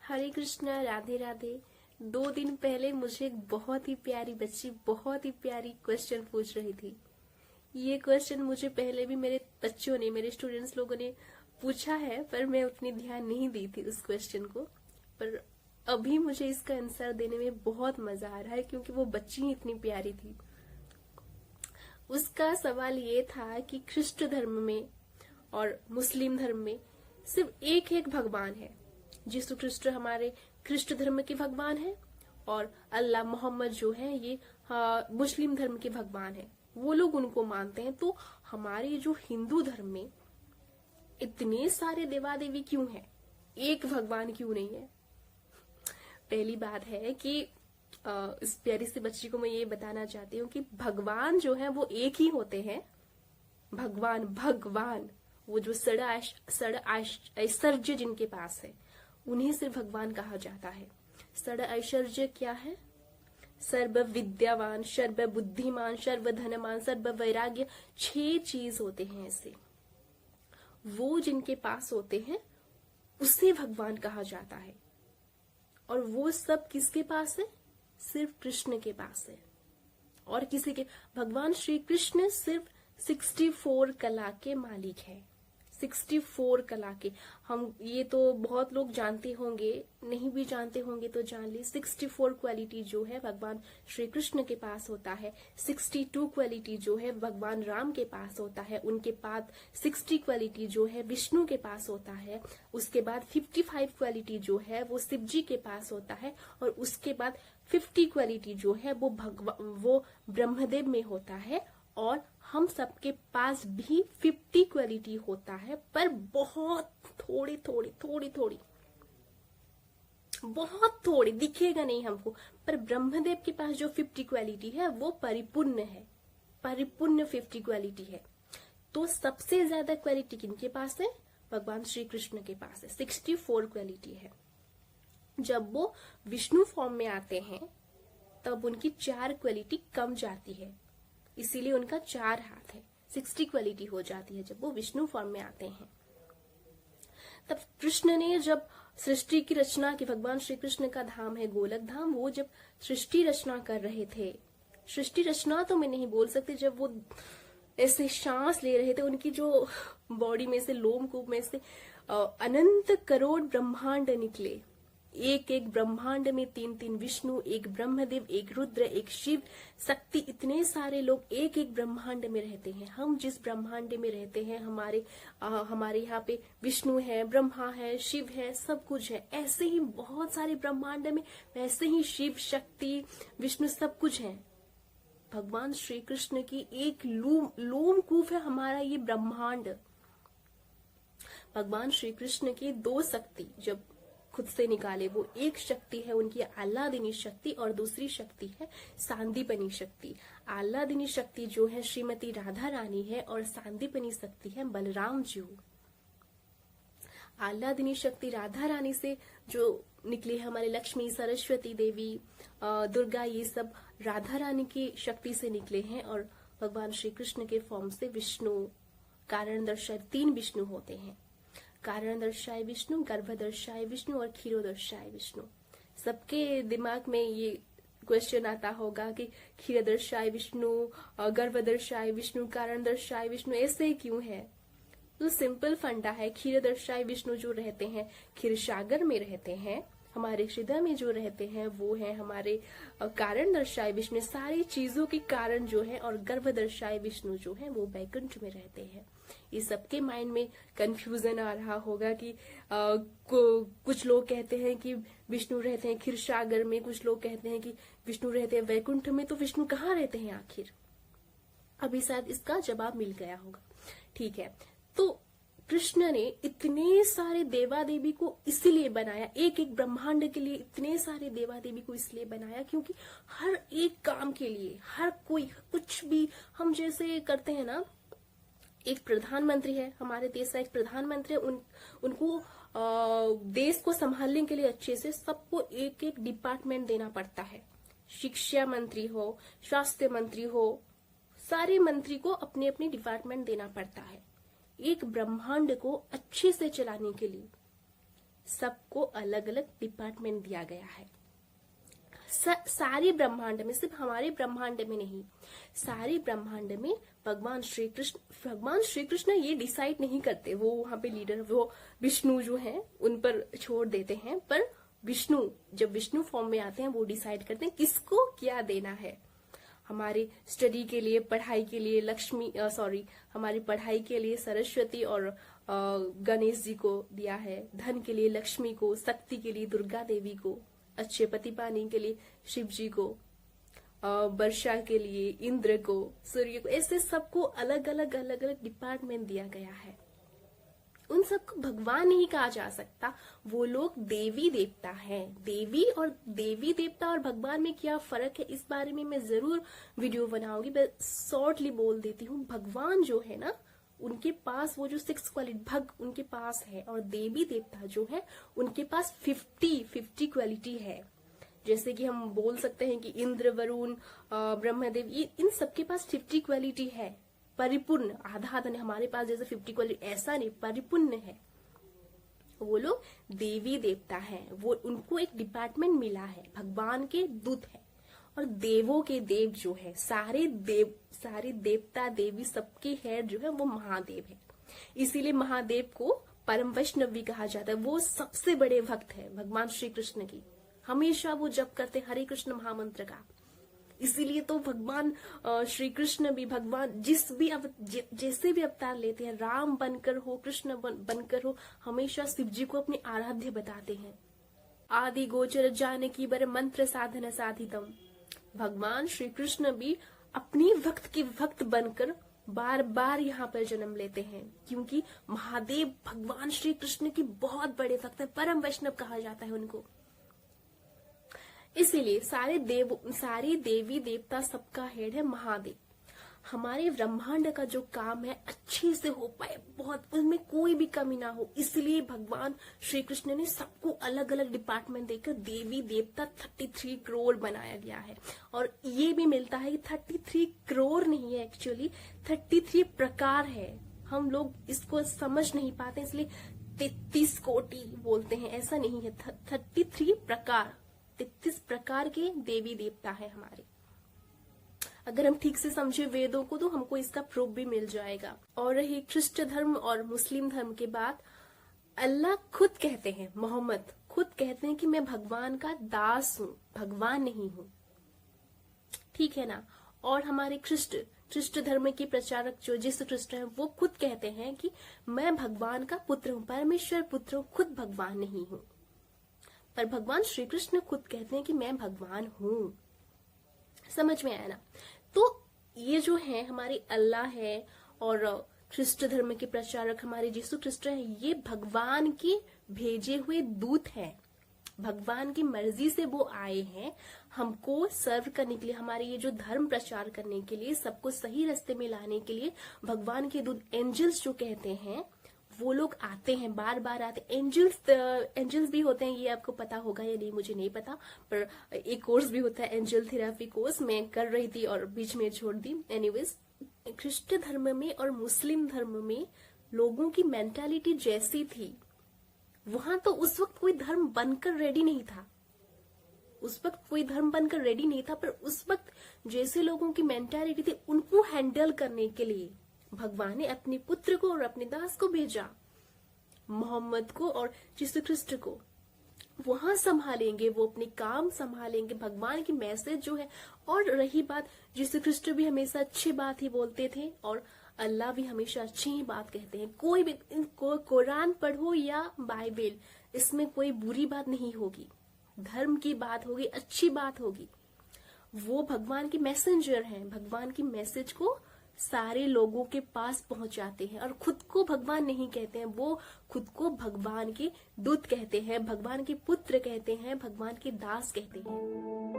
हरे कृष्णा, राधे राधे। 2 दिन पहले मुझे एक बहुत ही प्यारी बच्ची बहुत ही प्यारी क्वेश्चन पूछ रही थी। ये क्वेश्चन मुझे पहले भी मेरे बच्चों ने, मेरे स्टूडेंट्स लोगों ने पूछा है, पर मैं उतनी ध्यान नहीं दी थी उस क्वेश्चन को। पर अभी मुझे इसका आंसर देने में बहुत मजा आ रहा है क्योंकि वो बच्ची ही इतनी प्यारी थी। उसका सवाल ये था कि ख्रिस्ट धर्म में और मुस्लिम धर्म में सिर्फ एक एक भगवान है। यीशु ख्रिस्ट हमारे ख्रिस्ट धर्म के भगवान है और अल्लाह मोहम्मद जो है ये मुस्लिम धर्म के भगवान है। वो लोग उनको मानते हैं। तो हमारे जो हिंदू धर्म में इतने सारे देवा देवी क्यों हैं? एक भगवान क्यों नहीं है? पहली बात है कि इस प्यारी सी बच्ची को मैं ये बताना चाहती हूँ कि भगवान जो है वो एक ही होते हैं। भगवान वो जो ऐश्वर्य जिनके पास है उन्हें सिर्फ भगवान कहा जाता है। ऐश्वर्य क्या है? सर्व विद्यावान, सर्व बुद्धिमान, सर्व धनवान, सर्व वैराग्य, 6 चीज होते हैं ऐसे। वो जिनके पास होते हैं उसे भगवान कहा जाता है। और वो सब किसके पास है? सिर्फ कृष्ण के पास है। और किसी के भगवान श्री कृष्ण सिर्फ 64 कला के मालिक है। 64 कला के। हम ये तो बहुत लोग जानते होंगे, नहीं भी जानते होंगे तो जान ली। 64 क्वालिटी जो है भगवान श्री कृष्ण के पास होता है। 62 क्वालिटी जो है भगवान राम के पास होता है। उनके बाद 60 क्वालिटी जो है विष्णु के पास होता है। उसके बाद 55 क्वालिटी जो है वो शिव जी के पास होता है। और उसके बाद 50 क्वालिटी जो है वो ब्रह्मदेव में होता है। और हम सबके पास भी 50 क्वालिटी होता है, पर बहुत थोड़ी बहुत थोड़ी दिखेगा नहीं हमको। पर ब्रह्मदेव के पास जो 50 क्वालिटी है वो परिपूर्ण है, परिपूर्ण 50 क्वालिटी है। तो सबसे ज्यादा क्वालिटी किनके पास है? भगवान श्री कृष्ण के पास है। 64 क्वालिटी है। जब वो विष्णु फॉर्म में आते हैं तब उनकी 4 क्वालिटी कम जाती है, इसीलिए उनका 4 हाथ है। 60 क्वालिटी हो जाती है जब वो विष्णु फॉर्म में आते हैं। तब कृष्ण ने जब सृष्टि की रचना की, भगवान श्री कृष्ण का धाम है गोलक धाम, वो जब सृष्टि रचना कर रहे थे, सृष्टि रचना तो मैं नहीं बोल सकती, जब वो ऐसे सांस ले रहे थे उनकी जो बॉडी में से, लोमकूप में से अनंत करोड़ ब्रह्मांड निकले। एक एक ब्रह्मांड में 3 विष्णु, एक ब्रह्मदेव, एक रुद्र, एक शिव शक्ति, इतने सारे लोग एक एक ब्रह्मांड में रहते हैं। हम जिस ब्रह्मांड में रहते हैं हमारे यहाँ पे विष्णु है, ब्रह्मा है, शिव है, सब कुछ है। ऐसे ही बहुत सारे ब्रह्मांड में वैसे ही शिव शक्ति विष्णु सब कुछ है। भगवान श्री कृष्ण की एक लोमकूप है हमारा ये ब्रह्मांड। भगवान श्री कृष्ण की 2 शक्ति जब खुद से निकाले, वो एक शक्ति है उनकी आह्लादिनी शक्ति और दूसरी शक्ति है सांदीपनी शक्ति। आह्लादिनी शक्ति जो है श्रीमती राधा रानी है और सांदीपनी शक्ति है बलराम जी। आह्लादिनी शक्ति राधा रानी से जो निकली है हमारे लक्ष्मी, सरस्वती देवी, दुर्गा, ये सब राधा रानी की शक्ति से निकले हैं। और भगवान श्री कृष्ण के फॉर्म से विष्णु, कारण दर्शाय 3 विष्णु होते हैं। कारण दर्शाय विष्णु, गर्भ दर्शाय विष्णु और क्षीरो दर्शाय विष्णु। सबके दिमाग में ये क्वेश्चन आता होगा कि क्षीर दर्शाय विष्णु, गर्भ दर्शाय विष्णु, कारण दर्शाय विष्णु ऐसे क्यों है? तो सिंपल फंडा है। क्षीर दर्शाय विष्णु जो रहते हैं क्षीर सागर में रहते हैं, हमारे हृदय में जो रहते हैं वो है हमारे कारण दर्शाय विष्णु, सारी चीजों के कारण जो है। और गर्भ दर्शाय विष्णु जो है वो वैकुंठ में रहते हैं। ये सबके माइंड में कंफ्यूजन आ रहा होगा कि कुछ लोग कहते हैं कि विष्णु रहते हैं क्षीर सागर में, कुछ लोग कहते हैं कि विष्णु रहते हैं वैकुंठ में। तो विष्णु कहाँ रहते हैं आखिर? अभी शायद इसका जवाब मिल गया होगा। ठीक है, तो कृष्ण ने इतने सारे देवा देवी को इसलिए बनाया, एक एक ब्रह्मांड के लिए इतने सारे देवा देवी को इसलिए बनाया क्योंकि हर एक काम के लिए, हर कोई कुछ भी, हम जैसे करते हैं ना, एक प्रधानमंत्री है हमारे देश का, एक प्रधानमंत्री है, उनको देश को संभालने के लिए अच्छे से सबको एक एक डिपार्टमेंट देना पड़ता है। शिक्षा मंत्री हो, स्वास्थ्य मंत्री हो, सारे मंत्री को अपने अपने डिपार्टमेंट देना पड़ता है। एक ब्रह्मांड को अच्छे से चलाने के लिए सबको अलग अलग डिपार्टमेंट दिया गया है। सारे ब्रह्मांड में, सिर्फ हमारे ब्रह्मांड में नहीं, सारे ब्रह्मांड में भगवान श्री कृष्ण ये डिसाइड नहीं करते, वो वहां पे लीडर, वो विष्णु जो है उन पर छोड़ देते हैं, पर विष्णु जब विष्णु फॉर्म में आते हैं वो डिसाइड करते हैं किसको क्या देना है। हमारे स्टडी के लिए, पढ़ाई के लिए हमारी पढ़ाई के लिए सरस्वती और गणेश जी को दिया है, धन के लिए लक्ष्मी को, शक्ति के लिए दुर्गा देवी को, अच्छे पति पाने के लिए शिव जी को, वर्षा के लिए इंद्र को, सूर्य को, ऐसे सबको अलग अलग डिपार्टमेंट दिया गया है। उन सबको भगवान नहीं कहा जा सकता, वो लोग देवी देवता हैं। देवी देवता और भगवान में क्या फर्क है, इस बारे में मैं जरूर वीडियो बनाऊंगी, मैं शॉर्टली बोल देती हूँ। भगवान जो है ना, उनके पास वो जो 6 क्वालिटी भग उनके पास है, और देवी देवता जो है उनके पास 50 क्वालिटी है। जैसे कि हम बोल सकते हैं कि इंद्र, वरुण, ब्रह्मदेव, ये इन सबके पास 50 क्वालिटी है, परिपूर्ण। आधा नहीं, हमारे पास जैसे 50 क्वालिटी ऐसा नहीं, परिपूर्ण है। वो लोग देवी देवता हैं, वो उनको एक डिपार्टमेंट मिला है, भगवान के दूत है। और देवों के देव जो है, सारे देवता देवी सबके हेड जो है वो महादेव है। इसीलिए महादेव को परम वैष्णव भी कहा जाता है। वो सबसे बड़े भक्त है भगवान श्री कृष्ण की, हमेशा वो जप करते हरे कृष्ण महामंत्र का। इसीलिए तो भगवान श्री कृष्ण भी, भगवान जैसे भी अवतार लेते हैं, राम बनकर हो, कृष्ण बनकर हो, हमेशा शिव जी को अपने आराध्य बताते हैं। आदि गोचर जानकी बर मंत्र साधन साधितम। भगवान श्री कृष्ण भी अपनी वक्त के वक्त बनकर बार बार यहाँ पर जन्म लेते हैं, क्योंकि महादेव भगवान श्री कृष्ण के बहुत बड़े भक्त हैं, परम वैष्णव कहा जाता है उनको। इसीलिए सारे देवी देवता सबका हेड है महादेव। हमारे ब्रह्मांड का जो काम है अच्छे से हो पाए, बहुत उसमें कोई भी कमी ना हो, इसलिए भगवान श्री कृष्ण ने सबको अलग अलग डिपार्टमेंट देकर देवी देवता 33 करोड़ बनाया गया है। और ये भी मिलता है कि 33 करोड़ नहीं है, एक्चुअली 33 प्रकार है। हम लोग इसको समझ नहीं पाते, इसलिए 33 कोटि बोलते हैं, ऐसा नहीं है। 33 प्रकार, 33 प्रकार के देवी देवता है हमारे। अगर हम ठीक से समझे वेदों को तो हमको इसका प्रूफ भी मिल जाएगा। और रही ख्रिस्ट धर्म और मुस्लिम धर्म के बाद, अल्लाह खुद कहते हैं, मोहम्मद खुद कहते हैं कि मैं भगवान का दास हूँ, भगवान नहीं हूँ, ठीक है ना। और हमारे ख्रिस्ट धर्म के प्रचारक जो जीसस ख्रिस्ट हैं, वो खुद कहते हैं कि मैं भगवान का पुत्र हूँ, परमेश्वर पुत्र हूँ, खुद भगवान नहीं हूँ। पर भगवान श्री कृष्ण खुद कहते हैं कि मैं भगवान हूँ। समझ में आया ना। तो ये जो है हमारे अल्लाह है, और ख्रिस्ट धर्म के प्रचारक हमारे यीशु ख्रिस्ट है, ये भगवान के भेजे हुए दूत हैं। भगवान की मर्जी से वो आए हैं हमको सर्व करने के लिए, हमारे ये जो धर्म प्रचार करने के लिए, सबको सही रास्ते में लाने के लिए। भगवान के दूत एंजल्स जो कहते हैं, वो लोग आते हैं, बार बार आते। एंजल्स भी होते हैं, ये आपको पता होगा या नहीं मुझे नहीं पता, पर एक कोर्स भी होता है एंजल थेरेपी कोर्स, मैं कर रही थी और बीच में छोड़ दी। एनीवेज, ख्रिस्ट धर्म में और मुस्लिम धर्म में लोगों की मेंटालिटी जैसी थी, वहां तो उस वक्त कोई धर्म बनकर रेडी नहीं था, पर उस वक्त जैसे लोगों की मेंटालिटी थी, उनको हैंडल करने के लिए भगवान ने अपने पुत्र को और अपने दास को भेजा, मोहम्मद को और यीशु ख्रिस्ट को। वहां संभालेंगे, वो अपने काम संभालेंगे, भगवान की मैसेज जो है। और रही बात, यीशु ख्रिस्ट भी हमेशा अच्छी बात ही बोलते थे, और अल्लाह भी हमेशा अच्छी ही बात कहते हैं। कोई भी कुरान पढ़ो या बाइबल, इसमें कोई बुरी बात नहीं होगी, धर्म की बात होगी, अच्छी बात होगी। वो भगवान के मैसेंजर हैं, भगवान की मैसेज को सारे लोगों के पास पहुंचाते हैं। और खुद को भगवान नहीं कहते हैं, वो खुद को भगवान के दूत कहते हैं, भगवान के पुत्र कहते हैं, भगवान के दास कहते हैं।